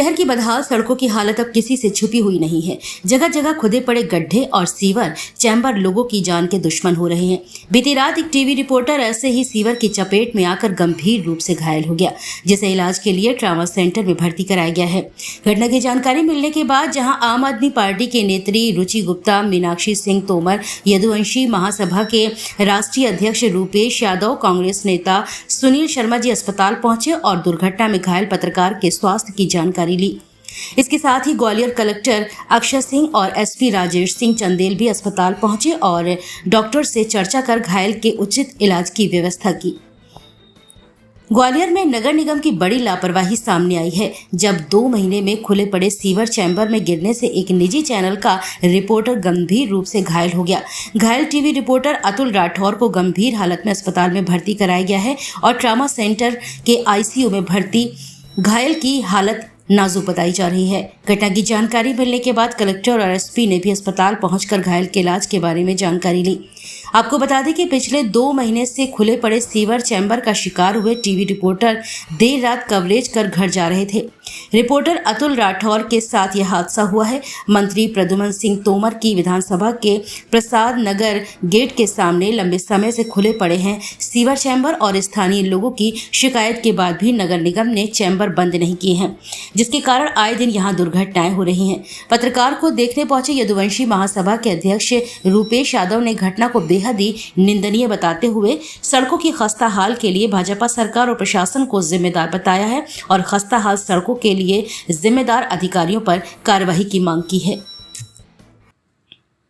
शहर की बदहाल सड़कों की हालत अब किसी से छुपी हुई नहीं है। जगह जगह खुदे पड़े गड्ढे और सीवर चैम्बर लोगों की जान के दुश्मन हो रहे हैं। बीती रात एक टीवी रिपोर्टर ऐसे ही सीवर की चपेट में आकर गंभीर रूप से घायल हो गया, जिसे इलाज के लिए ट्रामा सेंटर में भर्ती कराया गया है। घटना की जानकारी मिलने के बाद जहां आम आदमी पार्टी के नेत्री रुचि गुप्ता, मीनाक्षी सिंह तोमर, यदुवंशी महासभा के राष्ट्रीय अध्यक्ष रूपेश यादव, कांग्रेस नेता सुनील शर्मा जी अस्पताल पहुंचे और दुर्घटना में घायल पत्रकार के स्वास्थ्य की जानकारी ली। इसके साथ ही ग्वालियर कलेक्टर अक्षय सिंह और एसपी राजेश सिंह चंदेल भी अस्पताल पहुंचे और डॉक्टर से चर्चा कर घायल के उचित इलाज की व्यवस्था की। ग्वालियर में नगर निगम की बड़ी लापरवाही सामने आई है, जब 2 महीने में खुले पड़े सीवर चैम्बर में गिरने से एक निजी चैनल का रिपोर्टर गंभीर रूप से घायल हो गया। घायल टीवी रिपोर्टर अतुल राठौर को गंभीर हालत में अस्पताल में भर्ती कराया गया है और ट्रामा सेंटर के आईसीयू में भर्ती घायल की हालत नाजुक बताई जा रही है। घटना की जानकारी मिलने के बाद कलेक्टर और एसपी ने भी अस्पताल पहुंचकर घायल के इलाज के बारे में जानकारी ली। आपको बता दें कि पिछले 2 महीने से खुले पड़े सीवर चैम्बर का शिकार हुए टीवी रिपोर्टर देर रात कवरेज कर घर जा रहे थे। रिपोर्टर अतुल राठौर के साथ यह हादसा हुआ है। मंत्री प्रद्युमन सिंह तोमर की विधानसभा के प्रसाद नगर गेट के सामने लंबे समय से खुले पड़े हैं सीवर चैम्बर और स्थानीय लोगों की शिकायत के बाद भी नगर निगम ने चैम्बर बंद नहीं किए हैं, जिसके कारण आए दिन यहां दुर्घटनाएं हो रही हैं। पत्रकार को देखने पहुंचे यदुवंशी महासभा के अध्यक्ष रूपेश यादव ने घटना को बेहद ही निंदनीय बताते हुए सड़कों की खस्ता हाल के लिए भाजपा सरकार और प्रशासन को जिम्मेदार बताया है और खस्ता हाल सड़कों के लिए जिम्मेदार अधिकारियों पर कार्रवाई की मांग की है।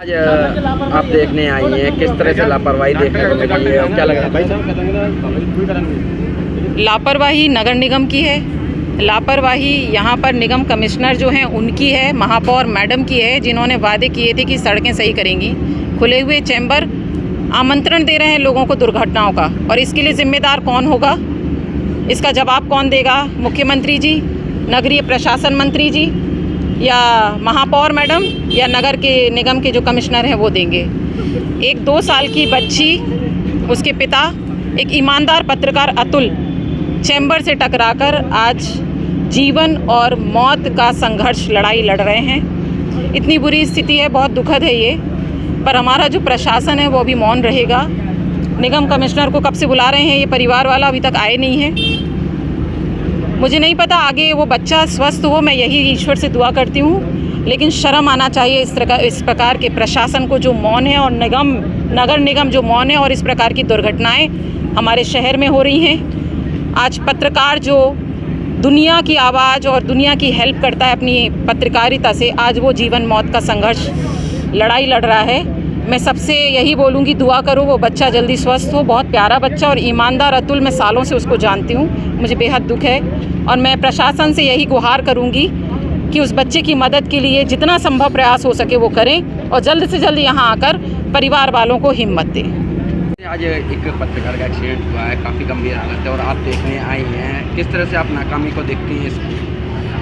आज आप देखने आई हैं, किस तरह से लापरवाही देखने को मिल रही है, क्या लग रहा है? लापरवाही नगर निगम की है। लापरवाही यहाँ पर निगम कमिश्नर जो हैं उनकी है, महापौर मैडम की है, जिन्होंने वादे किए थे कि सड़कें सही करेंगी। खुले हुए चैम्बर आमंत्रण दे रहे हैं लोगों को दुर्घटनाओं का, और इसके लिए जिम्मेदार कौन होगा, इसका जवाब कौन देगा? मुख्यमंत्री जी, नगरीय प्रशासन मंत्री जी, या महापौर मैडम, या नगर के निगम के जो कमिश्नर हैं वो देंगे। एक 2 साल की बच्ची, उसके पिता, एक ईमानदार पत्रकार अतुल चैम्बर से टकराकर आज जीवन और मौत का संघर्ष लड़ाई लड़ रहे हैं। इतनी बुरी स्थिति है, बहुत दुखद है ये, पर हमारा जो प्रशासन है वो अभी मौन रहेगा। निगम कमिश्नर को कब से बुला रहे हैं, ये परिवार वाला अभी तक आए नहीं है। मुझे नहीं पता आगे वो बच्चा स्वस्थ हो, मैं यही ईश्वर से दुआ करती हूँ, लेकिन शर्म आना चाहिए इस प्रकार के प्रशासन को जो मौन है, और नगर निगम जो मौन है, और इस प्रकार की दुर्घटनाएं हमारे शहर में हो रही हैं। आज पत्रकार जो दुनिया की आवाज़ और दुनिया की हेल्प करता है अपनी पत्रकारिता से, आज वो जीवन मौत का संघर्ष लड़ाई लड़ रहा है। मैं सबसे यही बोलूँगी, दुआ करो वो बच्चा जल्दी स्वस्थ हो। बहुत प्यारा बच्चा और ईमानदार अतुल, मैं सालों से उसको जानती हूँ, मुझे बेहद दुख है, और मैं प्रशासन से यही गुहार करूँगी कि उस बच्चे की मदद के लिए जितना संभव प्रयास हो सके वो करें, और जल्द से जल्द यहाँ आकर परिवार वालों को हिम्मत दें। आज एक पत्रकार का एक्सीडेंट हुआ है, काफ़ी गंभीर हालत है, और आप देखने आई हैं, किस तरह से आप नाकामी को देखती हैं इसकी?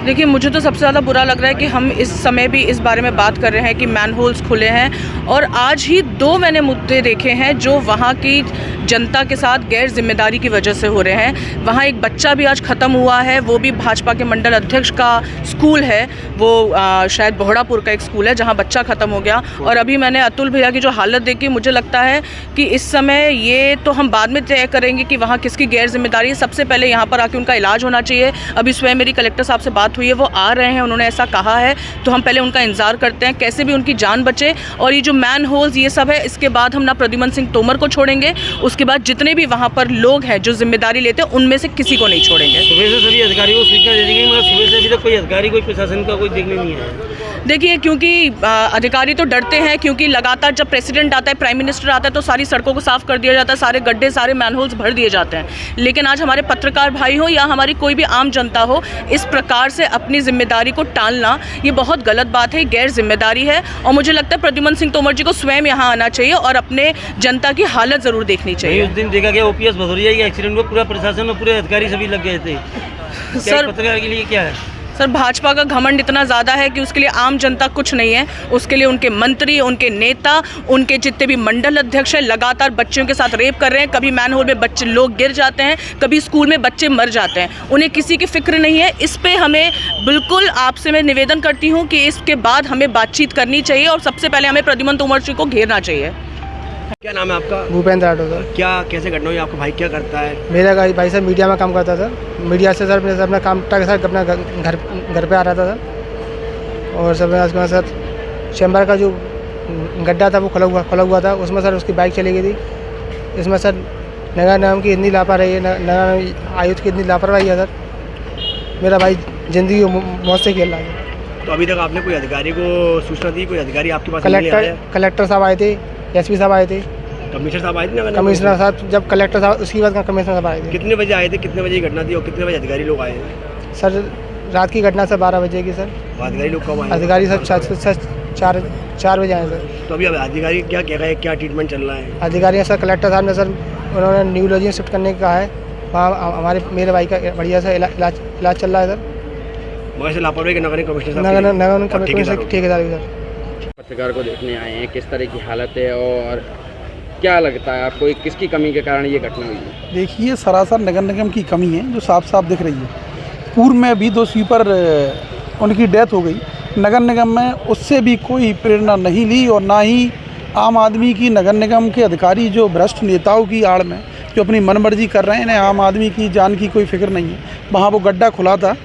देखिए, मुझे तो सबसे ज़्यादा बुरा लग रहा है कि हम इस समय भी इस बारे में बात कर रहे हैं कि मैनहोल्स खुले हैं, और आज ही 2 मैंने मुद्दे देखे हैं जो वहाँ की जनता के साथ गैर जिम्मेदारी की वजह से हो रहे हैं। वहाँ एक बच्चा भी आज ख़त्म हुआ है, वो भी भाजपा के मंडल अध्यक्ष का स्कूल है, वो शायद बोहड़ापुर का एक स्कूल है जहाँ बच्चा ख़त्म हो गया। और अभी मैंने अतुल भैया की जो हालत देखी, मुझे लगता है कि इस समय ये तो हम बाद में तय करेंगे कि वहाँ किसकी गैर जिम्मेदारी है। सबसे पहले यहाँ पर आके उनका इलाज होना चाहिए। अभी स्वयं मेरी कलेक्टर साहब से बात हुई है, वो आ रहे हैं, उन्होंने ऐसा कहा है, तो हम पहले उनका इंतजार करते हैं कैसे भी उनकी जान बचे। और ये जो मैन होल्स ये सब है, इसके बाद हम ना प्रद्युमन सिंह तोमर को छोड़ेंगे, उसके बाद जितने भी वहाँ पर लोग हैं जो जिम्मेदारी लेते हैं उनमें से किसी को नहीं छोड़ेंगे। सुबह से सभी अधिकारियों को सूचना दे दी गई, मगर सुबह से अभी तक कोई अधिकारी, कोई प्रशासन का कोई देखने नहीं आया। देखिए, क्योंकि अधिकारी तो डरते हैं, क्योंकि लगातार जब प्रेसिडेंट आता है, प्राइम मिनिस्टर आता है, तो सारी सड़कों को साफ कर दिया जाता है, सारे गड्ढे, सारे मैनहोल्स भर दिए जाते हैं। लेकिन आज हमारे पत्रकार भाई हो या हमारी कोई भी आम जनता हो, इस प्रकार से अपनी जिम्मेदारी को टालना ये बहुत गलत बात है, गैर जिम्मेदारी है। और मुझे लगता है प्रद्युमन सिंह तोमर जी को स्वयं यहाँ आना चाहिए और अपने जनता की हालत ज़रूर देखनी चाहिए। उस दिन देखा गया OPS भदौरिया के एक्सीडेंट में पूरा प्रशासन और पूरे अधिकारी सभी लग गए थे। सर, पत्रकार के लिए क्या है? सर भाजपा का घमंड इतना ज़्यादा है कि उसके लिए आम जनता कुछ नहीं है। उसके लिए उनके मंत्री, उनके नेता, उनके जितने भी मंडल अध्यक्ष हैं लगातार बच्चों के साथ रेप कर रहे हैं। कभी मैनहोल में बच्चे लोग गिर जाते हैं, कभी स्कूल में बच्चे मर जाते हैं। उन्हें किसी की फिक्र नहीं है। इस पे हमें बिल्कुल आपसे मैं निवेदन करती हूँ कि इसके बाद हमें बातचीत करनी चाहिए और सबसे पहले हमें प्रद्युमन तोमर जी को घेरना चाहिए। क्या नाम है आपका? भूपेंद्र राठौर सर। क्या कैसे घटना हुई? आपका भाई क्या करता है? मेरा भाई सर मीडिया में काम करता था। मीडिया से सर मैं अपना काम के साथ अपना घर पे आ रहा था सर। और सर मैं उसके सर चैम्बर का जो गड्ढा था वो खुला हुआ था, उसमें सर उसकी बाइक चली गई थी। इसमें सर नगर निगम की इतनी लापरवाही है, नगर आयुक्त की इतनी लापरवाही है सर। मेरा भाई ज़िंदगी मौत से खेल रहा है। तो अभी तक आपने कोई अधिकारी को सूचना दी? कोई अधिकारी आपके पास नहीं आया? कलेक्टर साहब आए थे, एसपी साहब आए थे, कमिश्नर साहब आए थे? कमिश्नर साहब जब कलेक्टर साहब उसके बाद कमिश्नर साहब आए थे। कितने बजे आए थे? कितने बजे की घटना थी और कितने बजे अधिकारी लोग आए? सर रात की घटना सर 12 बजे की सर। अधिकारी लोग कब आए? अधिकारी सर 4 बजे आए सर। तो अभी अधिकारी क्या कह रहे हैं? क्या ट्रीटमेंट चल रहा है? अधिकारी सर कलेक्टर साहब ने सर उन्होंने न्यूरोलॉजी शिफ्ट करने का है। वहाँ मेरे भाई का बढ़िया सा इलाज चल रहा है सर। मगर से लापरवाही के नगर कमिश्नर ठेकेदार सर। पत्रकार को देखने आए हैं, किस तरह की हालत है और क्या लगता है आपको किसकी कमी के कारण ये घटना हुई है? देखिए सरासर नगर निगम की कमी है जो साफ साफ दिख रही है। पूर्व में भी 2 स्वीपर उनकी डेथ हो गई। नगर निगम में उससे भी कोई प्रेरणा नहीं ली और ना ही आम आदमी की नगर निगम के अधिकारी जो भ्रष्ट नेताओं की आड़ में जो अपनी मनमर्जी कर रहे हैं, इन्हें आम आदमी की जान की कोई फिक्र नहीं है। वहाँ वो गड्ढा खुला था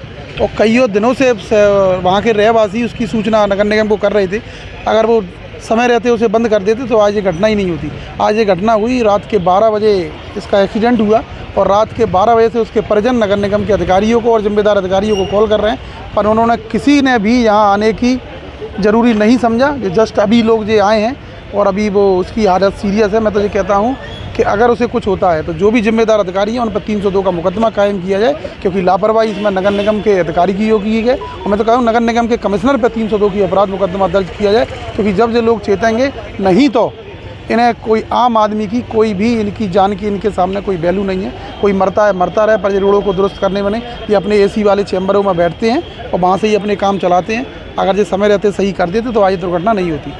और कईयों दिनों से वहाँ के रहवासी उसकी सूचना नगर निगम को कर रहे थे। अगर वो समय रहते उसे बंद कर देते तो आज ये घटना ही नहीं होती। आज ये घटना हुई रात के 12 बजे इसका एक्सीडेंट हुआ और रात के 12 बजे से उसके परिजन नगर निगम के अधिकारियों को और जिम्मेदार अधिकारियों को कॉल कर रहे हैं, पर उन्होंने किसी ने भी यहाँ आने की ज़रूरी नहीं समझा। ये जस्ट अभी लोग जो आए हैं और अभी वो उसकी हालत सीरियस है। मैं तो ये कहता हूँ कि अगर उसे कुछ होता है तो जो भी जिम्मेदार अधिकारी हैं उन पर 302 का मुकदमा कायम किया जाए, क्योंकि लापरवाही इसमें नगर निगम के अधिकारी की की है। और मैं तो कहूँ नगर निगम के कमिश्नर पर 302 की अपराध मुकदमा दर्ज किया जाए, क्योंकि जब ये लोग चेतेंगे नहीं तो इन्हें कोई आम आदमी की कोई भी इनकी जान की इनके सामने कोई वैल्यू नहीं है। कोई मरता है मरता रहे, पर ये रोडों को दुरुस्त करने में नहीं। ये अपने एसी वाले चैम्बरों में बैठते हैं और वहाँ से ही अपने काम चलाते हैं। अगर ये समय रहते सही कर देते तो आज दुर्घटना नहीं होती।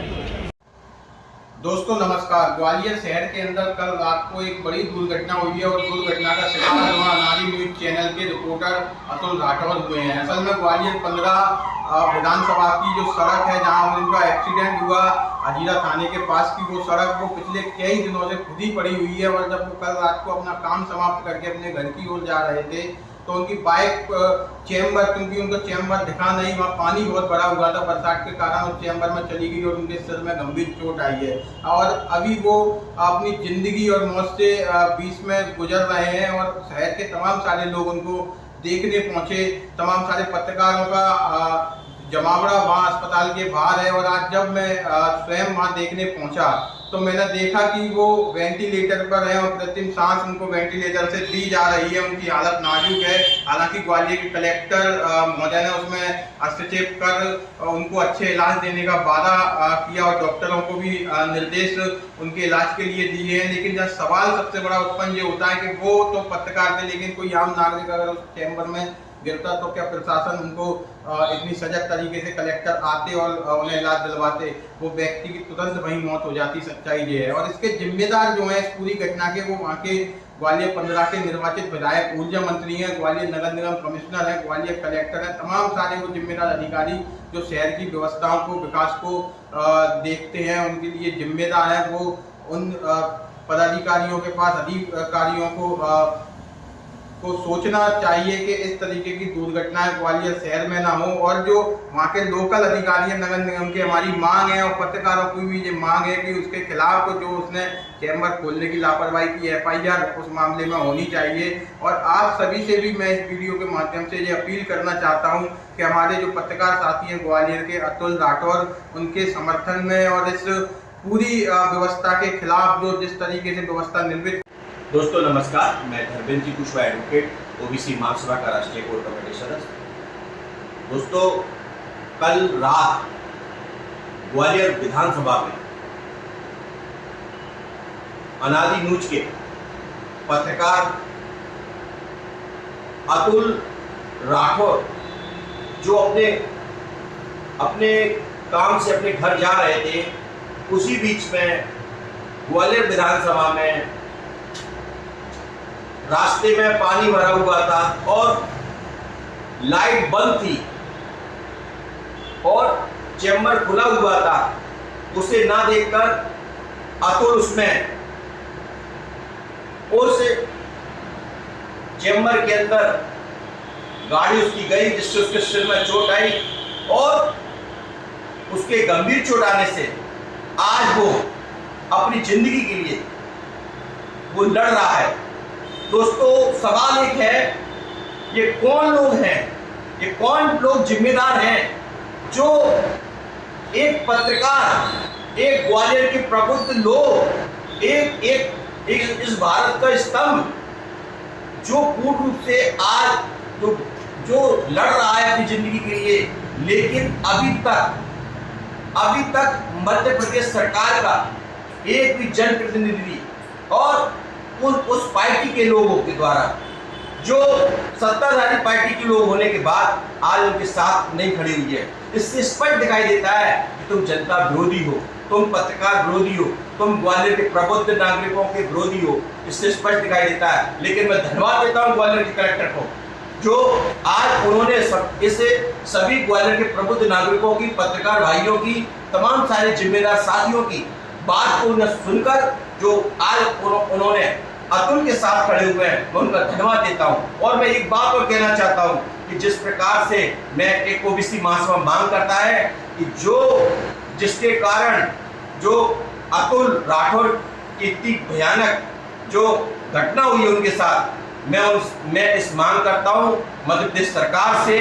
दोस्तों नमस्कार। ग्वालियर शहर के अंदर कल रात को एक बड़ी दुर्घटना हुई है और दुर्घटना का शिकार अनारी न्यूज चैनल के रिपोर्टर अतुल राठौर हुए हैं। असल में ग्वालियर 15 विधानसभा की जो सड़क है जहां उनका एक्सीडेंट हुआ, हजीरा थाने के पास की वो सड़क, वो पिछले कई दिनों से खुदी पड़ी हुई है। और जब वो कल रात को अपना काम समाप्त करके अपने घर की ओर जा रहे थे तो उनकी बाइक चैम्बर, क्योंकि उनको चैम्बर दिखा नहीं, वहाँ पानी बहुत बड़ा हुआ था बरसात के कारण, उस चैम्बर में चली गई और उनके सिर में गंभीर चोट आई है। और अभी वो अपनी जिंदगी और मौत से बीच में गुजर रहे हैं और शहर के तमाम सारे लोग उनको देखने पहुंचे। तमाम सारे पत्रकारों का जमावड़ा वहाँ अस्पताल के बाहर है। और आज जब मैं स्वयं वहाँ देखने पहुंचा तो मैंने देखा कि वो वेंटिलेटर पर है और कृत्रिम सांस उनको वेंटिलेटर से दी जा रही है। उनकी हालत नाजुक है। हालांकि ग्वालियर के कलेक्टर महोदय ने उसमें हस्तक्षेप कर उनको अच्छे इलाज देने का वादा किया और डॉक्टरों को भी निर्देश उनके इलाज के लिए दिए हैं। लेकिन जब सवाल सबसे बड़ा उत्पन्न ये होता है कि वो तो पत्रकार थे, लेकिन कोई आम नागरिक अगर उस चैम्बर में गिरता तो क्या प्रशासन उनको इतनी सजग तरीके से कलेक्टर आते और उन्हें इलाज दिलवाते? वो व्यक्ति की तुरंत वहीं मौत हो जाती। सच्चाई ये है। और इसके जिम्मेदार जो हैं इस पूरी घटना के, वो वहाँ के ग्वालियर 15 के निर्वाचित विधायक, ऊर्जा मंत्री हैं, ग्वालियर नगर निगम कमिश्नर है, ग्वालियर कलेक्टर है, तमाम सारे वो जिम्मेदार अधिकारी जो शहर की व्यवस्थाओं को, विकास को देखते हैं, उनके लिए जिम्मेदार है। वो उन पदाधिकारियों के पास, अधिकारियों को सोचना चाहिए कि इस तरीके की दुर्घटनाएं ग्वालियर शहर में ना हो। और जो वहाँ के लोकल अधिकारी हैं नगर निगम के, हमारी मांग है और पत्रकारों की भी ये मांग है कि उसके खिलाफ जो उसने चैम्बर खोलने की लापरवाही की FIR उस मामले में होनी चाहिए। और आप सभी से भी मैं इस वीडियो के माध्यम से ये अपील करना चाहता हूँ कि हमारे जो पत्रकार साथी हैं ग्वालियर के, अतुल राठौर, उनके समर्थन में और इस पूरी व्यवस्था के खिलाफ जो जिस तरीके से व्यवस्था निर्मित। दोस्तों नमस्कार, मैं धर्मेंद्र जी कुशवाहा एडवोकेट, OBC महासभा का राष्ट्रीय कोर कमेटी सदस्य। दोस्तों कल रात ग्वालियर विधानसभा में अनादि न्यूज के पत्रकार अतुल राठौर जो अपने काम से अपने घर जा रहे थे, उसी बीच में ग्वालियर विधानसभा में रास्ते में पानी भरा हुआ था और लाइट बंद थी और चैम्बर खुला हुआ था। उसे ना देखकर अतुल उसमें उस चैम्बर के अंदर गाड़ी उसकी गई, जिससे उसके सिर में चोट आई और उसके गंभीर चोट आने से आज वो अपनी जिंदगी के लिए वो लड़ रहा है। दोस्तों, सवाल एक है, ये कौन लोग हैं, ये कौन लोग जिम्मेदार हैं जो एक पत्रकार, एक ग्वालियर के प्रबुद्ध लोग, एक इस भारत का स्तंभ जो पूर्ण रूप से आज जो लड़ रहा है अपनी जिंदगी के लिए, लेकिन अभी तक मध्य प्रदेश सरकार का एक भी जनप्रतिनिधि और उस पार्टी के लोगों के द्वारा, जो सत्ताधारी पार्टी के लोग होने के बाद आज उनके साथ नहीं खड़ी हुई है। इससे स्पष्ट दिखाई देता है कि तुम जनता विरोधी हो, तुम पत्रकार विरोधी हो, तुम ग्वालियर के प्रबुद्ध नागरिकों के विरोधी हो। इससे स्पष्ट दिखाई देता है। लेकिन मैं धन्यवाद देता हूं ग्वालियर के कलेक्टर को, जो आज उन्होंने इसे सभी ग्वालियर के प्रबुद्ध नागरिकों की, पत्रकार भाइयों की, तमाम सारे जिम्मेदार साथियों की बात को सुनकर जो आज उन्होंने अतुल के साथ खड़े हुए हैं, मैं उनका धन्यवाद देता हूं। और मैं एक बात और कहना चाहता हूं कि जिस प्रकार से मैं एक ओबीसी महासभा मांग करता है कि जिसके कारण जो अतुल राठौर की इतनी भयानक जो घटना हुई है उनके साथ, मैं इस मांग करता हूं मध्य प्रदेश सरकार से।